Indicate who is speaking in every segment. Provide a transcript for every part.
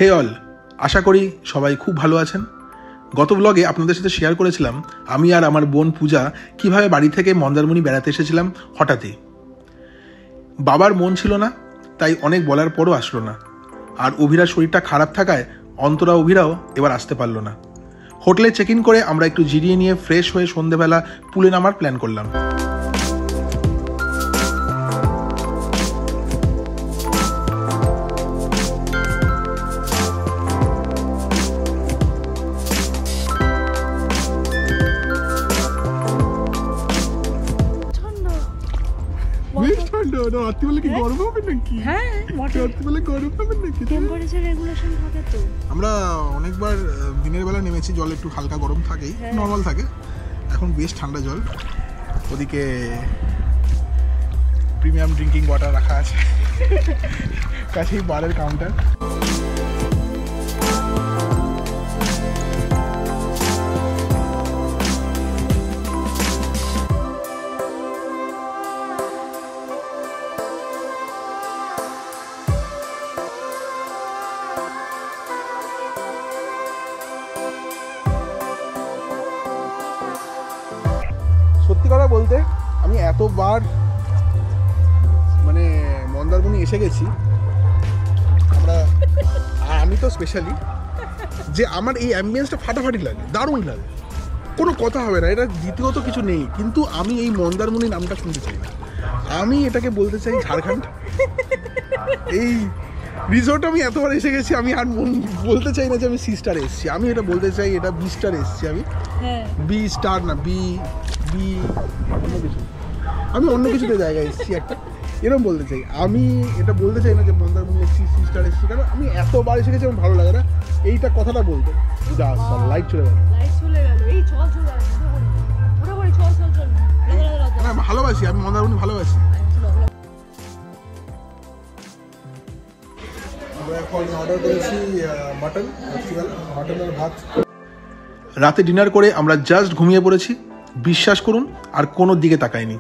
Speaker 1: হে all, আশা করি সবাই খুব ভালো আছেন। গত ব্লগে আপনাদের সাথে শেয়ার করেছিলাম আমি আর আমার বোন পূজা কিভাবে বাড়ি থেকে মন্দারমণি বেড়াতে এসেছিলাম হঠাৎই। বাবার মন ছিল না, তাই অনেক বলার পরও আসলো না। আর অভিরার শরীরটা খারাপ থাকায় অন্তরা অভিরাও এবার আসতে পারলো না। হোটেলে চেক ইন করে আমরা একটু জিরিয়ে নিয়ে ফ্রেশ হয়ে সন্ধেবেলা পুলে নামার প্ল্যান করলাম। আমরা অনেকবার দিনের বেলা নেমেছি, জল একটু হালকা গরম থাকেই, নর্মাল থাকে। এখন বেশ ঠান্ডা জল। ওদিকে প্রিমিয়াম ড্রিঙ্কিং ওয়াটার রাখা আছে, কাছেই বারের কাউন্টার। সত্যি কথা বলতে আমি এতবার মানে মন্দারমণি এসে গেছি আমি তো স্পেশালি, যে আমার এই অ্যাম্বিয়েন্সটা ফাটাফাটি লাগে, দারুণ লাগে, কোনো কথা হবে না, এটা দ্বিতীয়ত কিছু নেই। কিন্তু আমি এই মন্দারমণি নামটা শুনতে চাই না, আমি এটাকে বলতে চাই ঝাড়খণ্ড। এই রিসোর্ট আমি এতবার এসে গেছি, আমি আর বলতে চাই না যে আমি সি স্টার এসেছি, আমি এটা বলতে চাই এটা বি স্টার এসেছি। আমি বি স্টার না, বি অন্য কিছু, আমি অন্য কিছুতে জায়গায় এসেছি একটা, এরকম বলতে চাই। আমি এটা বলতে চাই না যে মন্দারমণি এসেছি, সি স্টার এসেছি, কারণ আমি এতবার এসে গেছি, আমার ভালো লাগে না এইটা কথাটা বলতে। যা লাইট চলে গেল, না ভালোবাসি, আমি মন্দারমণি ভালোবাসি। এখন অর্ডার করেছি মাটন আর ভাত। রাতে ডিনার করে আমরা জাস্ট ঘুমিয়ে পড়েছি, বিশ্বাস করুন আর কোনো দিকে তাকাইনি।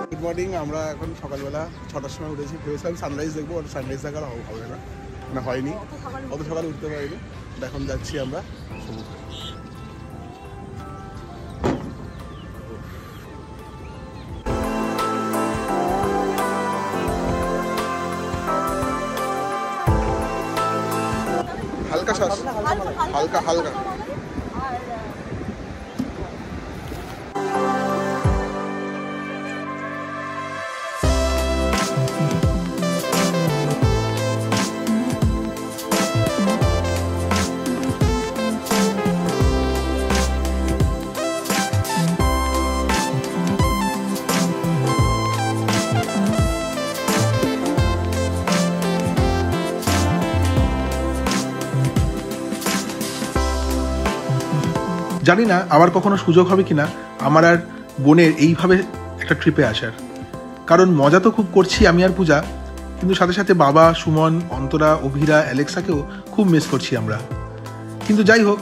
Speaker 1: গুড মর্নিং, আমরা এখন সকালবেলা 6টার সময় উঠেছি, ভেবেছিলাম সানরাইজ দেখবো, আর সানরাইজ দেখার হবে না, মানে হয়নি, অত সকালে উঠতে পারিনি। এখন যাচ্ছি আমরা সমুদ্রে। হালকা শ্বাস, হালকা হালকা। জানি না আবার কখনো সুযোগ হবে কিনা আমার আর বোনের এইভাবে একটা ট্রিপে আসার, কারণ মজা তো খুব করছি আমি আর পূজা, কিন্তু সাথে সাথে বাবা, সুমন, অন্তরা, অভিরা, অ্যালেক্সাকেও খুব মিস করছি আমরা। কিন্তু যাই হোক,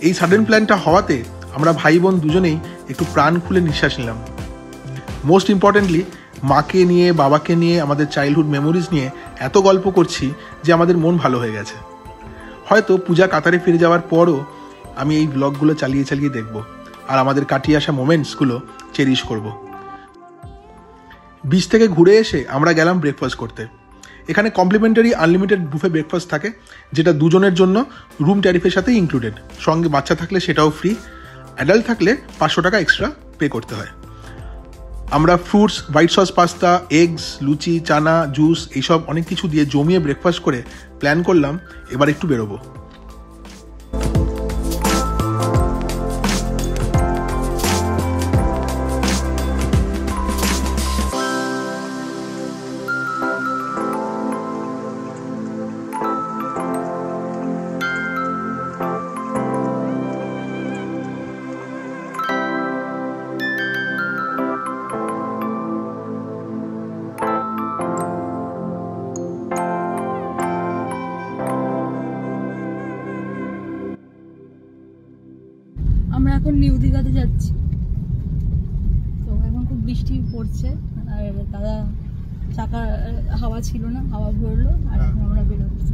Speaker 1: এই সাডেন প্ল্যানটা হওয়াতে আমরা ভাই বোন দুজনেই একটু প্রাণ খুলে নিঃশ্বাস নিলাম। মোস্ট ইম্পর্টেন্টলি মাকে নিয়ে, বাবাকে নিয়ে, আমাদের চাইল্ডহুড মেমোরিজ নিয়ে এত গল্প করছি যে আমাদের মন ভালো হয়ে গেছে। হয়তো পূজা কাতারে ফিরে যাওয়ার পরও আমি এই ব্লগগুলো চালিয়ে দেখব, আর আমাদের কাটিয়ে আসা মোমেন্টসগুলো চেরিশ করব। বিচ থেকে ঘুরে এসে আমরা গেলাম ব্রেকফাস্ট করতে। এখানে কমপ্লিমেন্টারি আনলিমিটেড বুফে ব্রেকফাস্ট থাকে, যেটা দুজনের জন্য রুম ট্যারিফের সাথে ইনক্লুডেড, সঙ্গে বাচ্চা থাকলে সেটাও ফ্রি, অ্যাডাল্ট থাকলে 500 টাকা এক্সট্রা পে করতে হয়। আমরা fruits, white sauce pasta, eggs, luchi, চানা, জুস এইসব অনেক কিছু দিয়ে জমিয়ে ব্রেকফাস্ট করে প্ল্যান করলাম এবার একটু বেরোবো।
Speaker 2: আমরা এখন নিউ দীঘাতে যাচ্ছি, তো এখন খুব বৃষ্টি পড়ছে, আর দাদা চাকা হাওয়া ছিল না, হাওয়া ভরলো আর এখন আমরা বেরোচ্ছি।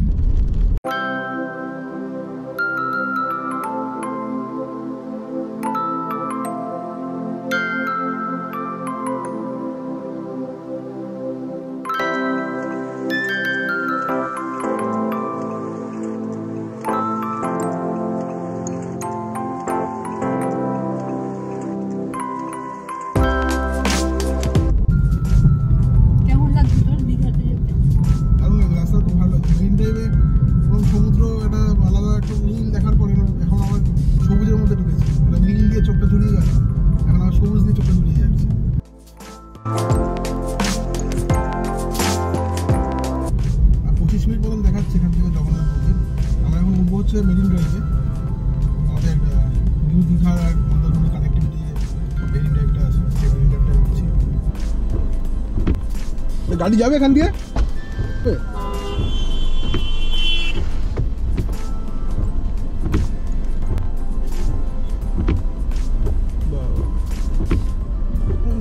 Speaker 2: কেমন লাগছে তোর দীঘাতে যেতে?
Speaker 3: ভালো লাগে, রাস্তা খুব ভালো লাগছে। মেরিন ড্রাইভে এবং সমুদ্র একটা আলাদা একটা নীল দেখার পরে এখন আমার সবুজের মধ্যে ঢুকেছি। একটা নীল দিয়ে চোখটা জড়িয়ে গেল, এখন আমার সবুজ দিয়ে চোখটা জড়িয়ে যাচ্ছে। আর 25 মিনিট মতন দেখাচ্ছে এখান থেকে জগন্নাথ মন্দির। আমরা এখন উঠবো হচ্ছে মেরিন ড্রাইভে। আমাদের নিউ দীঘার আর মন্দারমণি কানেক্টিভিটি মেরিন ড্রাইভটা আছে, সেই মেরিন ড্রাইভটা উঠছি। গাড়ি যাবে এখান দিয়ে?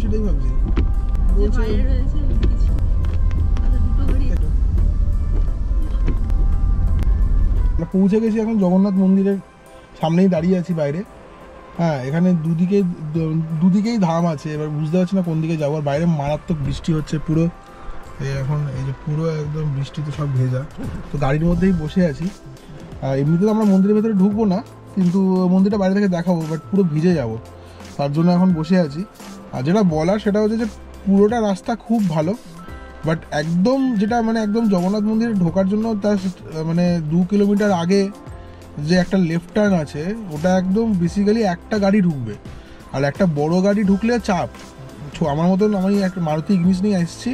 Speaker 3: সেটাই ভাবছি।
Speaker 2: যে বাইরে রয়েছে কিছু দুটো গাড়ি।
Speaker 3: আমরা পৌঁছে গেছি এখন জগন্নাথ মন্দিরের সামনেই দাঁড়িয়ে আছি বাইরে। হ্যাঁ, এখানে দুদিকেই ধাম আছে। এবার বুঝতে পারছি না কোন দিকে যাবো। আর বাইরে মারাত্মক বৃষ্টি হচ্ছে পুরো। এখন এই যে পুরো একদম বৃষ্টিতে সব ভেজা। তো গাড়ির মধ্যেই বসে আছি। এমনিতে তো আমরা মন্দিরের ভেতরে ঢুকবো না, কিন্তু মন্দিরটা বাইরে থেকে দেখাবো, বাট পুরো ভিজে যাব, তার জন্য এখন বসে আছি। আর যেটা বলার সেটা হচ্ছে যে পুরোটা রাস্তা খুব ভালো, বাট একদম যেটা মানে একদম জগন্নাথ মন্দিরে ঢোকার জন্য তার মানে 2 কিলোমিটার আগে যে একটা লেফট টার্ন আছে, ওটা একদম বেসিক্যালি একটা গাড়ি ঢুকবে, আর একটা বড় গাড়ি ঢুকলে চাপ। আমার মতন আমি একটা মারুতি ইগনিস নিয়ে এসেছি,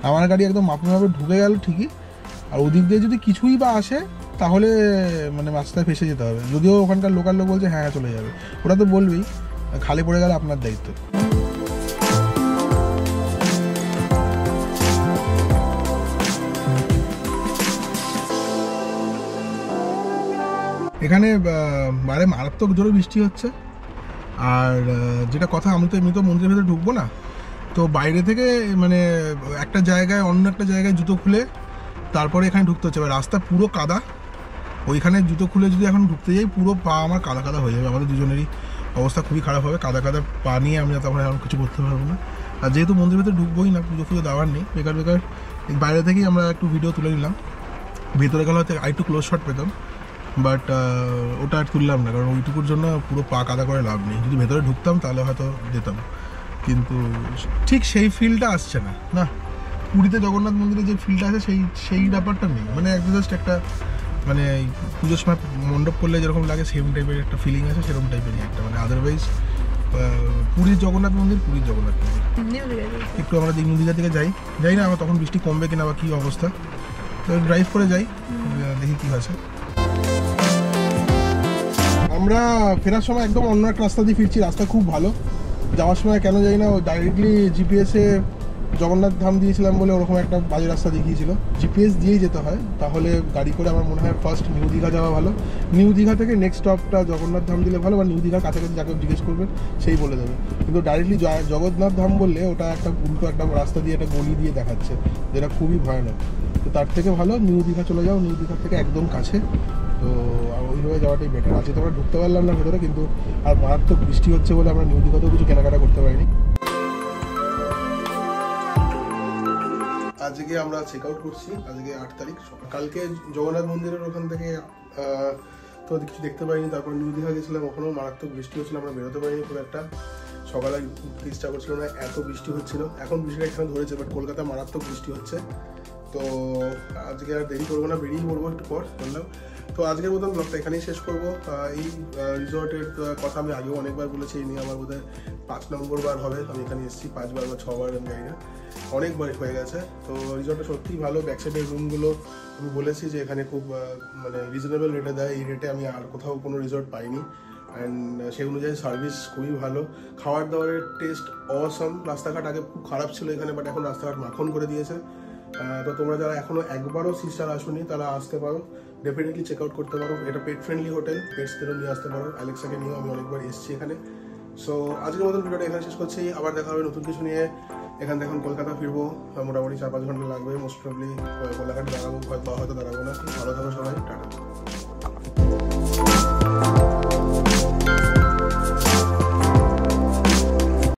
Speaker 3: আমার গাড়ি একদম মাপে ঢুকে গেল ঠিকই। আর ওদিক দিয়ে যদি কিছুই বা আসে তাহলে মানে রাস্তায় ফেসে যেতে হবে। যদিও ওখানকার লোকাল লোক বলছে হ্যাঁ চলে যাবে, ওরা তো বলবেই, খালি পড়ে গেলে আপনার দায়িত্ব। এখানে বাইরে মারাত্মক জোরে বৃষ্টি হচ্ছে। আর যেটা কথা, আমি তো এমনি তো মন্দিরের ভেতরে ঢুকবো না, তো বাইরে থেকে মানে একটা জায়গায় অন্য একটা জায়গায় জুতো খুলে তারপরে এখানে ঢুকতে হচ্ছে। এবার রাস্তা পুরো কাদা, ওইখানে জুতো খুলে যদি এখন ঢুকতে যাই পুরো পা আমার কাদা কাদা হয়ে যাবে। আমাদের দুজনেরই অবস্থা খুবই খারাপ হবে। কাদা কাদা পা নিয়ে আমি তখন এখন কিছু করতে পারবো না। আর যেহেতু মন্দিরের ভেতরে ঢুকবোই না, পুজো ফুজো দেওয়ার নেই, বেকার বাইরে থেকেই আমরা একটু ভিডিও তুলে নিলাম। ভেতরে গেলে হয়তো আরেকটু ক্লোজ শট পেতাম, বাট ওটা আর তুললাম না, কারণ ওইটুকুর জন্য পুরো পা কাদা করে লাভ নেই। যদি ভেতরে ঢুকতাম তাহলে হয়তো যেতাম, কিন্তু ঠিক সেই ফিলটা আসছে না। না, পুরীতে জগন্নাথ মন্দিরে যে ফিলটা আছে সেই ব্যাপারটা নেই। মানে জাস্ট একটা মানে পুজোর সময় মণ্ডপ করলে যেরকম লাগে সেম টাইপের একটা ফিলিং আছে, সেরকম টাইপেরই একটা। মানে আদারওয়াইজ পুরীর জগন্নাথ মন্দির। একটু আমরা নিউ দীঘার দিকে যাই না, আমরা তখন বৃষ্টি কমবে কিনা বা কী অবস্থা, তো ড্রাইভ করে যাই, দেখি কী আছে। আমরা ফেরার সময় একদম অন্য একটা রাস্তা দিয়ে ফিরছি। রাস্তা খুব ভালো, যাওয়ার সময় কেন যাই না, ডাইরেক্টলি জিপিএসে জগন্নাথ ধাম দিয়েছিলাম বলে ওরকম একটা বাজে রাস্তা দেখিয়েছিল। জিপিএস দিয়েই যেতে হয়, তাহলে গাড়ি করে আমার মনে হয় ফার্স্ট নিউ দীঘা যাওয়া ভালো। নিউ দীঘা থেকে নেক্সট স্টপটা জগন্নাথ ধাম দিলে ভালো, বা নিউ দীঘার কাছাকাছি যাকে জিজ্ঞেস করবেন সেই বলে দেবে। কিন্তু ডাইরেক্টলি জগন্নাথ ধাম বললে ওটা একটা উল্টো একটা রাস্তা দিয়ে একটা গলি দিয়ে দেখাচ্ছে, যেটা খুবই ভয়ানক। তো তার থেকে ভালো নিউ দীঘা চলে যাও, নিউ দীঘা থেকে একদম কাছে। তো ওইভাবে যাওয়াটাই বেটার। আজকে তো আমরা ঢুকতে পারলাম না ভেতরে, কিন্তু আর মারাত্মক বৃষ্টি হচ্ছে বলে আমরা নিউ দীঘাতেও কিছু কেনাকাটা করতে পারিনি। আজকে আমরা চেক আউট করছি, আজকে 8 তারিখ। কালকে জগন্নাথ মন্দিরের ওখান থেকে তো কিছু দেখতে পাইনি। তারপর নিউ দীঘা গেছিলাম, ওখানেও মারাত্মক বৃষ্টি হচ্ছিল, আমরা বেরোতে পারিনি খুব একটা। সকালে উঠতে ইচ্ছা করছিল না, এত বৃষ্টি হচ্ছিল। এখন বৃষ্টিটা এখানে ধরেছে, বাট কলকাতায় মারাত্মক বৃষ্টি হচ্ছে। তো আজকে আর দেরি করবো না, বেরিয়ে পড়বো একটু পর বললাম। তো আজকের মতন ব্লগটা এখানেই শেষ করবো। এই রিসর্টের কথা আমি আগেও অনেকবার বলেছি, এই নিয়ে আমার বোধহয় 5 নম্বর বার হবে আমি এখানে এসেছি, 5 বার বা 6 বার আমি জানি না, অনেকবার হয়ে গেছে। তো রিসর্টটা সত্যিই ভালো। ব্যাকসাইডের রুমগুলো আমি বলেছি যে এখানে খুব মানে রিজনেবল রেটে দেয়, এই রেটে আমি আর কোথাও কোনো রিসর্ট পাইনি। অ্যান্ড সেই অনুযায়ী সার্ভিস খুবই ভালো, খাবার দাবারের টেস্ট অসাম। রাস্তাঘাট আগে খুব খারাপ ছিল এখানে, বাট এখন রাস্তাঘাট মাখন করে দিয়েছে। তো তোমরা যারা এখনো একবারও সিস্টার আসোনি তারা আসতে পারো, ডেফিনেটলি চেক আউট করতে পারো। এটা পেট ফ্রেন্ডলি হোটেল, পেটসদেরও নিয়ে আসতে পারো। অ্যালেক্সাকে নিয়েও আমি অনেকবার এসেছি এখানে। সো আজকের মতন ভিডিওটা এখানে শেষ করছি, আবার দেখা হবে নতুন কিছু নিয়ে। এখান থেকে এখন কলকাতা ফিরবো, মোটামুটি 4-5 ঘন্টা লাগবে। মোস্ট প্রবলি কোলাঘাট দাঁড়াবো, হয়তো দাঁড়াবো না। ভালো থাকো সবাই, টাটা।